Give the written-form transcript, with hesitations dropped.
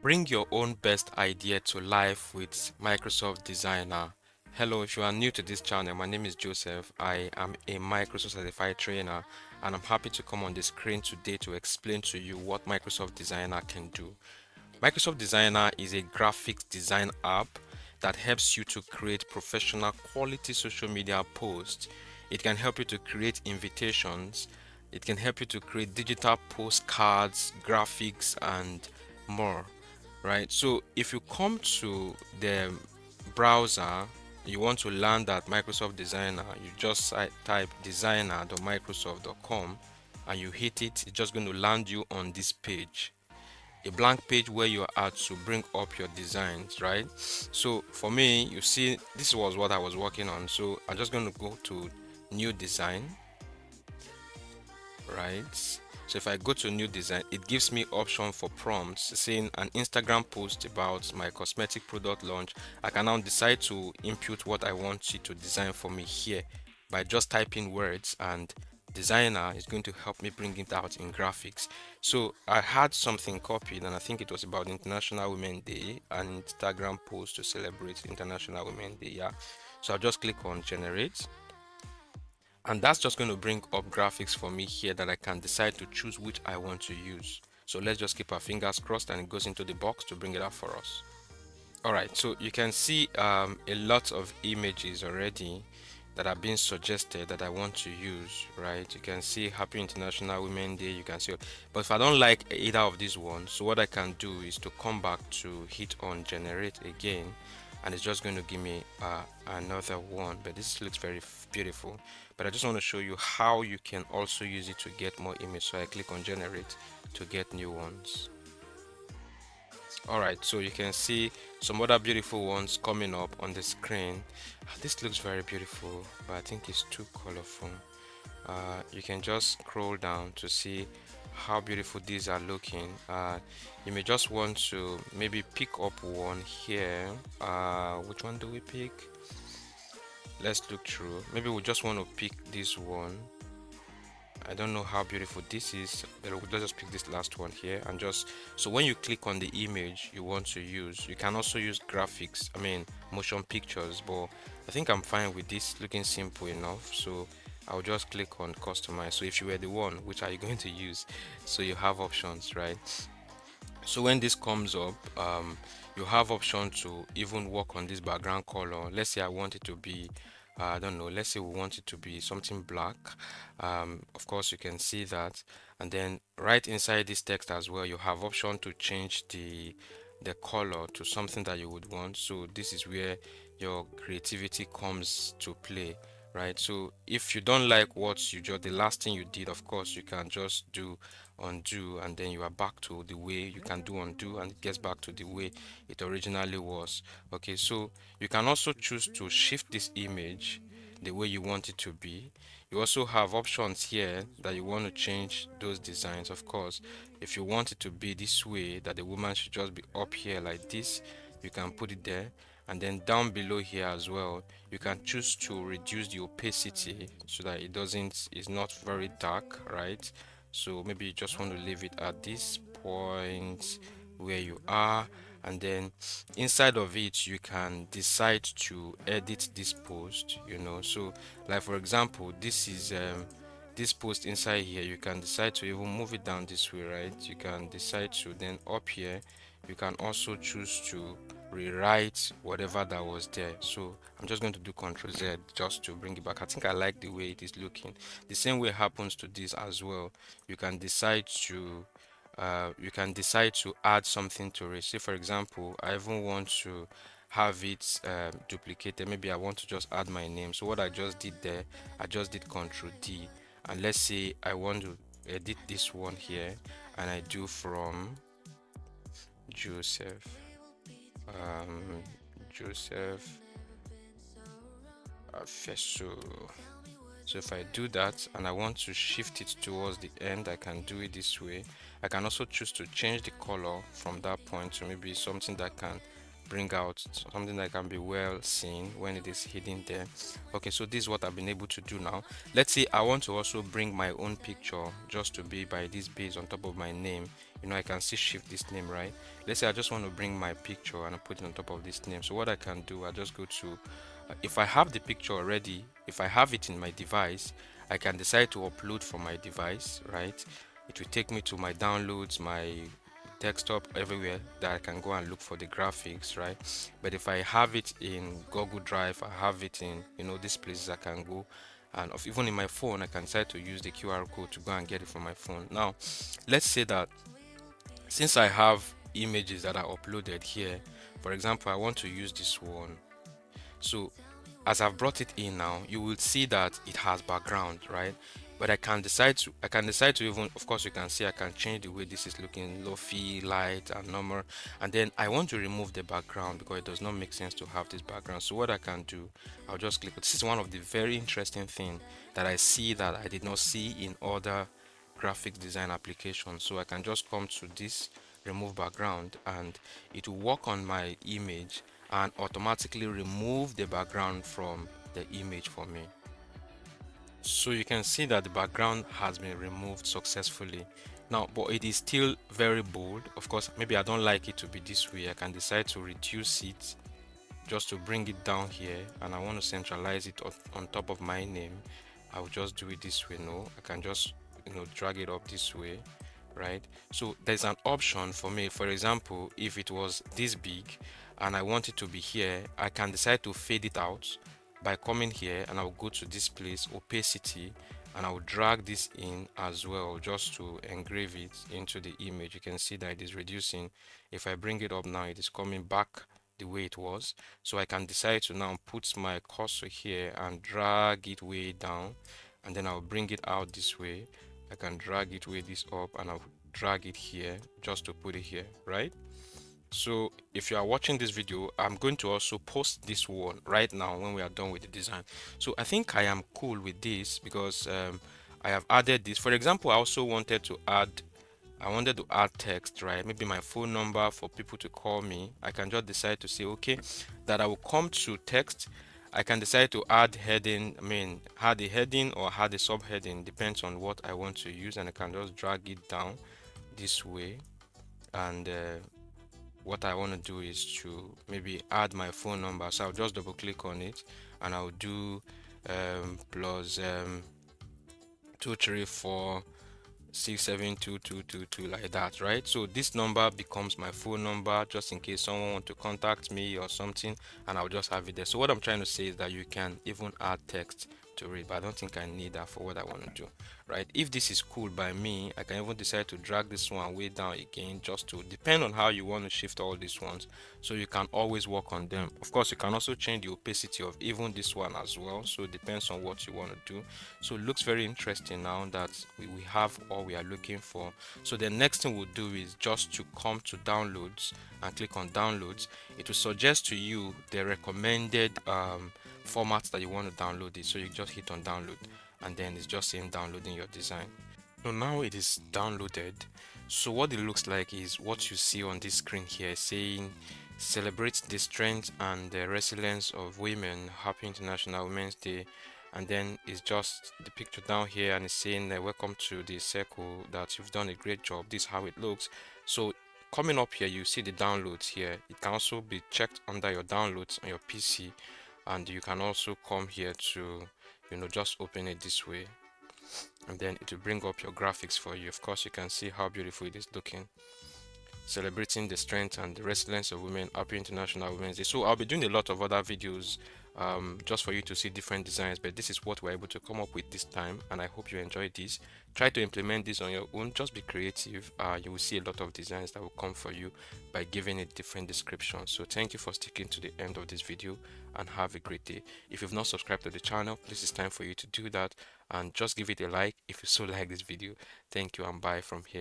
Bring your own best idea to life with Microsoft Designer. Hello, if you are new to this channel, my name is Joseph. I am a Microsoft certified trainer and I'm happy to come on the screen today to explain to you what Microsoft Designer can do. Microsoft Designer is a graphics design app that helps you to create professional quality social media posts. It can help you to create invitations. It can help you to create digital postcards, graphics, and more. Right? So if you come to the browser, you want to land at Microsoft Designer, you just type designer.microsoft.com and you hit it, it's just going to land you on this page, a blank page where you are to bring up your designs, right? So for me, you see, this was what I was working on. So I'm just going to go to new design, right? So if I go to new design, it gives me option for prompts saying an Instagram post about my cosmetic product launch. I can now decide to input what I want you to design for me here by just typing words, and designer is going to help me bring it out in graphics. So I had something copied and I think it was about International Women's Day, an Instagram post to celebrate International Women's Day. Yeah. So I'll just click on generate, and that's just going to bring up graphics for me here that I can decide to choose which I want to use. So let's just keep our fingers crossed and it goes into the box to bring it up for us. Alright, so you can see a lot of images already that are being suggested that I want to use, right? You can see Happy International Women's Day, you can see, but if I don't like either of these ones, so what I can do is to come back to hit on generate again, and it's just going to give me another one, but this looks very beautiful. But I just want to show you how you can also use it to get more images. So I click on generate to get new ones. Alright, so you can see some other beautiful ones coming up on the screen. This looks very beautiful, but I think it's too colorful. You can just scroll down to see how beautiful these are looking. You may just want to maybe pick up one here. Which one do we pick? Let's look through. Maybe we just want to pick this one. I don't know how beautiful this is, but let's just pick this last one here and just, so when you click on the image you want to use, you can also use graphics, I mean motion pictures, but I think I'm fine with this looking simple enough. So I'll just click on customize. So if you were the one, which are you going to use? So you have options, right? So when this comes up, you have option to even work on this background color. Let's say I want it to be, I don't know, let's say we want it to be something black. Of course you can see that, and then right inside this text as well you have option to change the color to something that you would want. So this is where your creativity comes to play, right? So if you don't like what you just, the last thing you did, of course you can just do undo, and then you are back to the way. You can do undo and it gets back to the way it originally was. Okay, so you can also choose to shift this image the way you want it to be. You also have options here that you want to change those designs. Of course, if you want it to be this way, that the woman should just be up here like this, you can put it there. And then down below here as well, you can choose to reduce the opacity so that it doesn't, is not very dark, right? So maybe you just want to leave it at this point where you are, and then inside of it you can decide to edit this post, so like for example, this is this post inside here. You can decide to even move it down this way, right? You can decide to, then up here you can also choose to rewrite whatever that was there. So I'm just going to do Ctrl Z just to bring it back. I think I like the way it is looking. The same way happens to this as well. You can decide to add something to it. Say for example, I even want to have it duplicated. Maybe I want to just add my name. So what I just did there, I just did Ctrl D, and let's say I want to edit this one here, and I do from Joseph, um, Joseph Fesso. So if I do that and I want to shift it towards the end, I can do it this way. I can also choose to change the color from that point to maybe something that can bring out something that can be well seen when it is hidden there. Okay, so this is what I've been able to do now. Let's say I want to also bring my own picture just to be by this base on top of my name. I can see shift this name, right? Let's say I just want to bring my picture and I put it on top of this name. So what I can do, I just go to, if I have the picture already, if I have it in my device, I can decide to upload from my device, right? It will take me to my downloads, my desktop, everywhere that I can go and look for the graphics, right? But if I have it in Google Drive, I have it in these places I can go, and even in my phone I can decide to use the QR code to go and get it from my phone. Now let's say that since I have images that are uploaded here, for example, I want to use this one. So as I've brought it in now, you will see that it has background, right? But I can decide to even, of course you can see I can change the way this is looking, low-fi, light and normal. And then I want to remove the background because it does not make sense to have this background. So what I can do, I'll just click. This is one of the very interesting thing that I see that I did not see in other graphic design applications. So I can just come to this remove background and it will work on my image and automatically remove the background from the image for me. So you can see that the background has been removed successfully. Now, but it is still very bold. Of course, maybe I don't like it to be this way. I can decide to reduce it just to bring it down here, and I want to centralize it on top of my name. I will just do it this way. No, I can just drag it up this way, right? So there's an option for me. For example, if it was this big and I want it to be here, I can decide to fade it out by coming here, and I'll go to this place, opacity, and I'll drag this in as well just to engrave it into the image. You can see that it is reducing. If I bring it up now, it is coming back the way it was. So I can decide to now put my cursor here and drag it way down, and then I'll bring it out this way. I can drag it way this up, and I'll drag it here just to put it here, right? So if you are watching this video, I'm going to also post this one right now when we are done with the design. So I think I am cool with this because I have added this. For example, I wanted to add text, right? Maybe my phone number for people to call me. I can just decide to say, okay, that I will come to text. I can decide to add heading, add a heading or add a subheading, depends on what I want to use, and I can just drag it down this way. And what I want to do is to maybe add my phone number. So I'll just double click on it and I'll do plus 234 67222 like that, right? So this number becomes my phone number just in case someone want to contact me or something, and I'll just have it there. So what I'm trying to say is that you can even add text to it, but I don't think I need that for what I want to do, right? If this is cool by me, I can even decide to drag this one way down again, just to depend on how you want to shift all these ones, so you can always work on them. Of course, you can also change the opacity of even this one as well, so it depends on what you want to do. So it looks very interesting now that we have all we are looking for. So the next thing we'll do is just to come to downloads and click on downloads. It will suggest to you the recommended formats that you want to download it. So you just hit on download, and then it's just saying downloading your design. So now it is downloaded. So what it looks like is what you see on this screen here, saying celebrates the strength and the resilience of women. Happy International Women's Day. And then it's just the picture down here, and it's saying welcome to the circle, that you've done a great job. This is how it looks. So coming up here, you see the downloads here. It can also be checked under your downloads on your PC, and you can also come here to just open it this way, and then it will bring up your graphics for you. Of course, you can see how beautiful it is looking, celebrating the strength and the resilience of women. Happy International Women's Day. So I'll be doing a lot of other videos just for you to see different designs, but this is what we're able to come up with this time, and I hope you enjoyed this. Try to implement this on your own. Just be creative. You will see a lot of designs that will come for you by giving it different descriptions. So thank you for sticking to the end of this video, and have a great day. If you've not subscribed to the channel, please, it's time for you to do that, and just give it a like if you so like this video. Thank you, and bye from here.